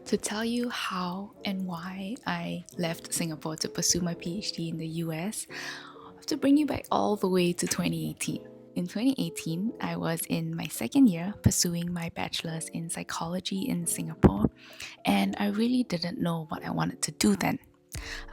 To tell you how and why I left Singapore to pursue my PhD in the US, I have to bring you back all the way to 2018. In 2018, I was in my second year pursuing my bachelor's in psychology in Singapore, and I really didn't know what I wanted to do then.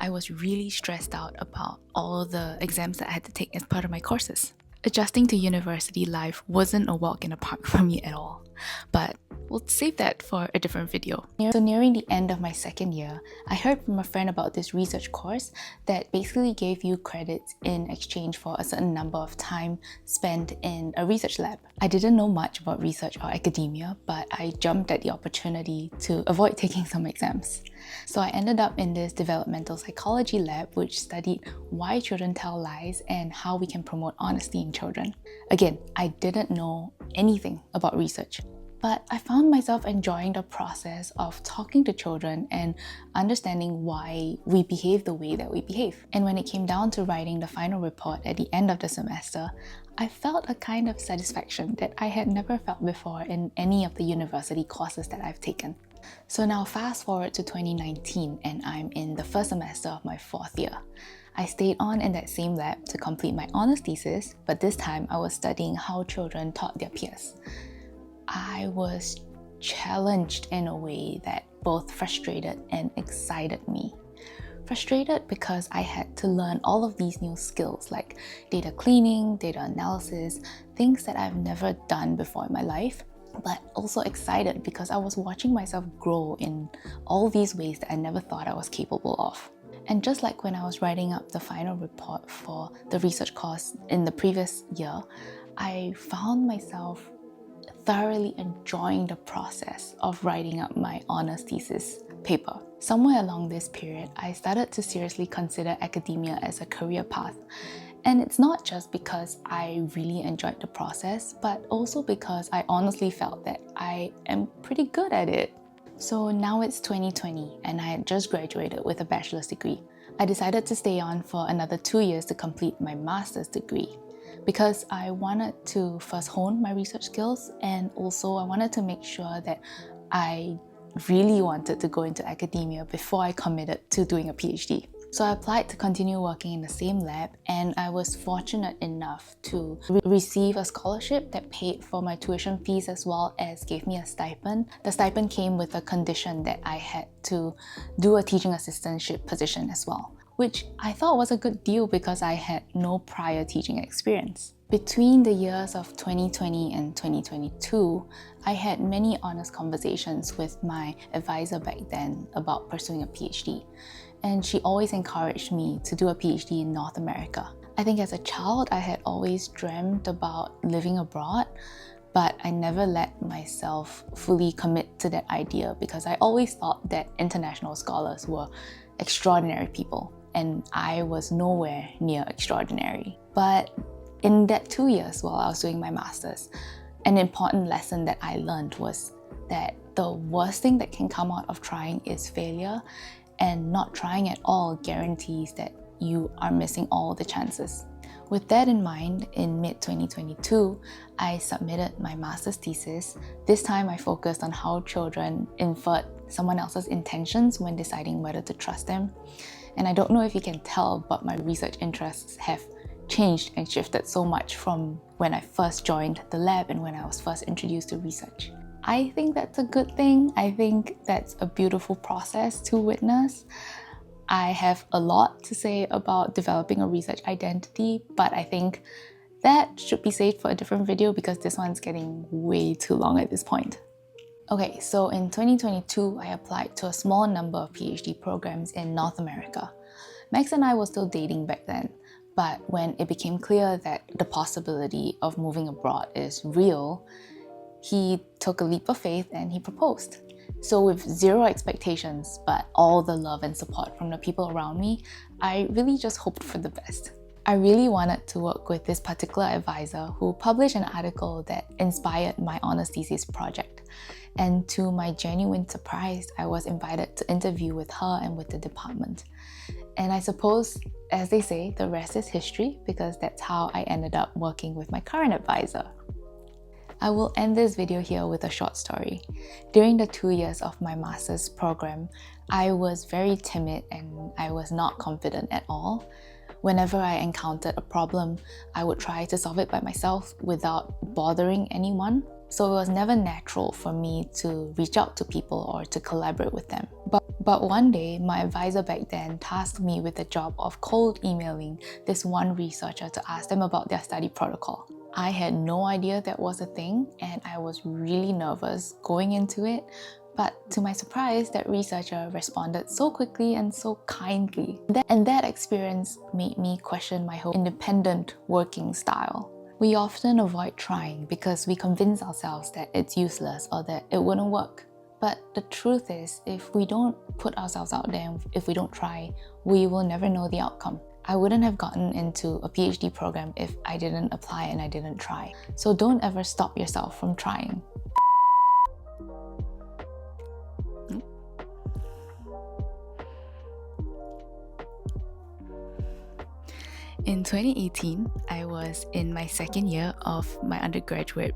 I was really stressed out about all the exams that I had to take as part of my courses. Adjusting to university life wasn't a walk in the park for me at all, but we'll save that for a different video. So nearing the end of my second year, I heard from a friend about this research course that basically gave you credits in exchange for a certain number of time spent in a research lab. I didn't know much about research or academia, but I jumped at the opportunity to avoid taking some exams. So I ended up in this developmental psychology lab which studied why children tell lies and how we can promote honesty in children. Again, I didn't know anything about research, but I found myself enjoying the process of talking to children and understanding why we behave the way that we behave. And when it came down to writing the final report at the end of the semester, I felt a kind of satisfaction that I had never felt before in any of the university courses that I've taken. So now fast forward to 2019 and I'm in the first semester of my fourth year. I stayed on in that same lab to complete my honours thesis, but this time I was studying how children taught their peers. I was challenged in a way that both frustrated and excited me. Frustrated because I had to learn all of these new skills like data cleaning, data analysis, things that I've never done before in my life, but also excited because I was watching myself grow in all these ways that I never thought I was capable of. And just like when I was writing up the final report for the research course in the previous year, I found myself thoroughly enjoying the process of writing up my honours thesis paper. Somewhere along this period, I started to seriously consider academia as a career path. And it's not just because I really enjoyed the process, but also because I honestly felt that I am pretty good at it. So now it's 2020 and I had just graduated with a bachelor's degree. I decided to stay on for another 2 years to complete my master's degree because I wanted to first hone my research skills, and also I wanted to make sure that I really wanted to go into academia before I committed to doing a PhD. So I applied to continue working in the same lab, and I was fortunate enough to receive a scholarship that paid for my tuition fees as well as gave me a stipend. The stipend came with a condition that I had to do a teaching assistantship position as well, which I thought was a good deal because I had no prior teaching experience. Between the years of 2020 and 2022, I had many honest conversations with my advisor back then about pursuing a PhD. And she always encouraged me to do a PhD in North America. I think as a child, I had always dreamt about living abroad, but I never let myself fully commit to that idea because I always thought that international scholars were extraordinary people, and I was nowhere near extraordinary. But in that 2 years while I was doing my master's, an important lesson that I learned was that the worst thing that can come out of trying is failure, and not trying at all guarantees that you are missing all the chances. With that in mind, in mid-2022, I submitted my master's thesis. This time I focused on how children inferred someone else's intentions when deciding whether to trust them. And I don't know if you can tell, but my research interests have changed and shifted so much from when I first joined the lab and when I was first introduced to research. I think that's a good thing. I think that's a beautiful process to witness. I have a lot to say about developing a research identity, but I think that should be saved for a different video because this one's getting way too long at this point. Okay, so in 2022, I applied to a small number of PhD programs in North America. Max and I were still dating back then, but when it became clear that the possibility of moving abroad is real, he took a leap of faith and he proposed. So with zero expectations, but all the love and support from the people around me, I really just hoped for the best. I really wanted to work with this particular advisor who published an article that inspired my honours thesis project. And to my genuine surprise, I was invited to interview with her and with the department. And I suppose, as they say, the rest is history because that's how I ended up working with my current advisor. I will end this video here with a short story. During the 2 years of my master's program, I was very timid and I was not confident at all. Whenever I encountered a problem, I would try to solve it by myself without bothering anyone. So it was never natural for me to reach out to people or to collaborate with them. But one day, my advisor back then tasked me with the job of cold emailing this one researcher to ask them about their study protocol. I had no idea that was a thing, and I was really nervous going into it. But to my surprise, that researcher responded so quickly and so kindly. And that experience made me question my whole independent working style. We often avoid trying because we convince ourselves that it's useless or that it wouldn't work. But the truth is, if we don't put ourselves out there, if we don't try, we will never know the outcome. I wouldn't have gotten into a PhD program if I didn't apply and I didn't try. So don't ever stop yourself from trying. In 2018, I was in my second year of my undergraduate